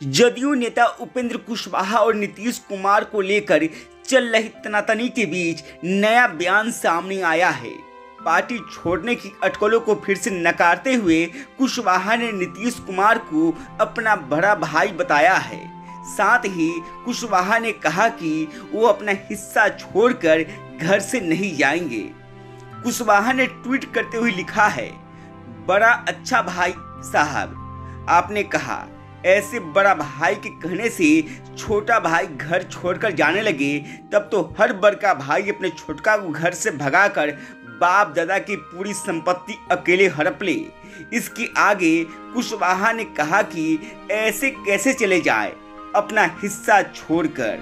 जदयू नेता उपेंद्र कुशवाहा और नीतीश कुमार को लेकर चल रही तनातनी के बीच नया बयान सामने आया है। पार्टी छोड़ने की अटकलों को फिर से नकारते हुए कुशवाहा ने नीतीश कुमार को अपना बड़ा भाई बताया है। साथ ही कुशवाहा ने कहा कि वो अपना हिस्सा छोड़कर घर से नहीं जाएंगे। कुशवाहा ने ट्वीट करते हुए लिखा है, बड़ा अच्छा भाई साहब, आपने कहा ऐसे बड़ा भाई के कहने से छोटा भाई घर छोड़कर जाने लगे, तब तो हर बड़का भाई अपने छोटका को घर से भगाकर बाप दादा की पूरी संपत्ति अकेले हड़प ले। इसके आगे कुशवाहा ने कहा कि ऐसे कैसे चले जाए अपना हिस्सा छोड़कर।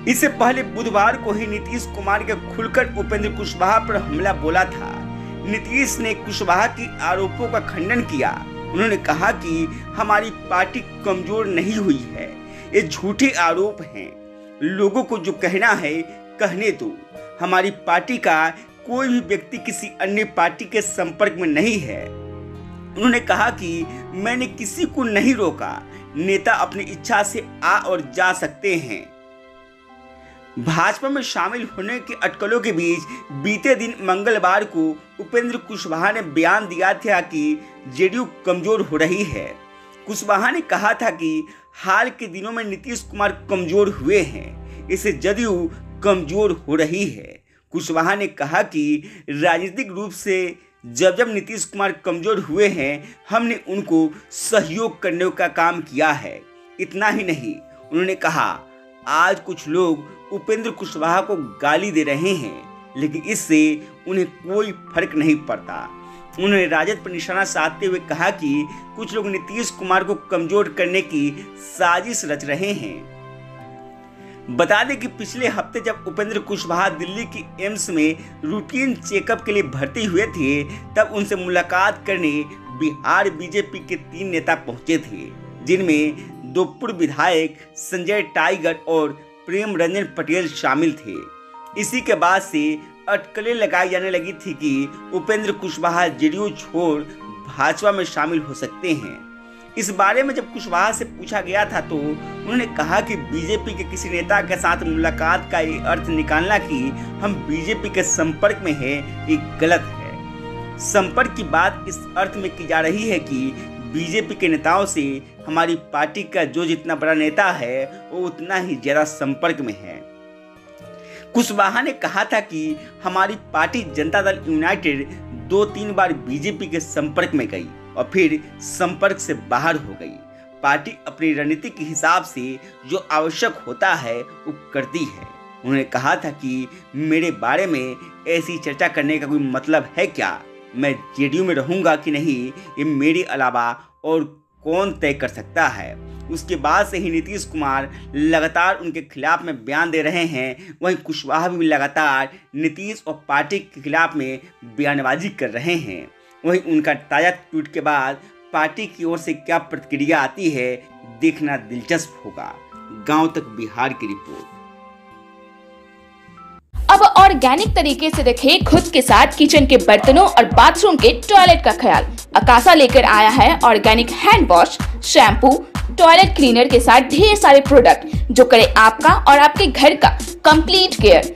इससे पहले बुधवार को ही नीतीश कुमार के खुलकर उपेंद्र कुशवाहा पर हमला बोला था। नीतीश ने कुशवाहा के आरोपों का खंडन किया। उन्होंने कहा कि हमारी पार्टी कमजोर नहीं हुई है, ये झूठे आरोप हैं। लोगों को जो कहना है कहने दो। हमारी पार्टी का कोई भी व्यक्ति किसी अन्य पार्टी के संपर्क में नहीं है। उन्होंने कहा कि मैंने किसी को नहीं रोका, नेता अपनी इच्छा से आ और जा सकते हैं। भाजपा में शामिल होने के अटकलों के बीच बीते दिन मंगलवार को उपेंद्र कुशवाहा ने बयान दिया था कि जेडीयू कमजोर हो रही है। कुशवाहा ने कहा था कि हाल के दिनों में नीतीश कुमार कमजोर हुए हैं, इससे जदयू कमजोर हो रही है। कुशवाहा ने कहा कि राजनीतिक रूप से जब नीतीश कुमार कमजोर हुए हैं, हमने उनको सहयोग करने का काम किया है। इतना ही नहीं, उन्होंने कहा आज कुछ लोग उपेंद्र कुशवाहा को गाली दे रहे हैं, लेकिन इससे उन्हें कोई फर्क नहीं पड़ता। उन्होंने राजद पर निशाना साधते हुए कहा कि कुछ लोग नीतीश कुमार को कमजोर करने की साजिश रच रहे हैं। बता दें कि पिछले हफ्ते जब उपेंद्र कुशवाहा दिल्ली की एम्स में रूटीन चेकअप के लिए भर्ती हुए थे, तब उनसे मुलाकात करने बिहार बीजेपी के 3 नेता पहुंचे थे, जिनमें 2 पूर्व विधायक संजय टाइगर और प्रेम रंजन पटेल शामिल थे। इसी के बाद से अटकलें लगाई जाने लगी थी कि उपेंद्र कुशवाहा जेडीयू छोड़ भाजपा में शामिल हो सकते हैं। इस बारे में जब कुशवाहा से पूछा गया था तो उन्होंने कहा कि बीजेपी के किसी नेता के साथ मुलाकात का ये अर्थ निकालना कि हम बीजेपी के संपर्क में हैं, ये गलत है। संपर्क की बात इस अर्थ में की जा रही है कि बीजेपी के नेताओं से हमारी पार्टी का जो जितना बड़ा नेता है वो उतना ही ज्यादा संपर्क में है। कुशवाहा ने कहा था कि हमारी पार्टी जनता दल यूनाइटेड 2-3 बार बीजेपी के संपर्क में गई और फिर संपर्क से बाहर हो गई। पार्टी अपनी रणनीति के हिसाब से जो आवश्यक होता है वो करती है। उन्होंने कहा था कि मेरे बारे में ऐसी चर्चा करने का कोई मतलब है क्या? मैं जेडीयू में रहूंगा कि नहीं, ये मेरे अलावा और कौन तय कर सकता है। उसके बाद से ही नीतीश कुमार लगातार उनके खिलाफ में बयान दे रहे हैं, वहीं कुशवाहा भी लगातार नीतीश और पार्टी के खिलाफ में बयानबाजी कर रहे हैं। वहीं उनका ताज़ा ट्वीट के बाद पार्टी की ओर से क्या प्रतिक्रिया आती है, देखना दिलचस्प होगा। गांव तक बिहार की रिपोर्ट। अब ऑर्गेनिक तरीके से रखें खुद के साथ किचन के बर्तनों और बाथरूम के टॉयलेट का ख्याल। अकासा लेकर आया है organic hand wash, shampoo, toilet cleaner के साथ ढेर सारे प्रोडक्ट जो करे आपका और आपके घर का कंप्लीट केयर।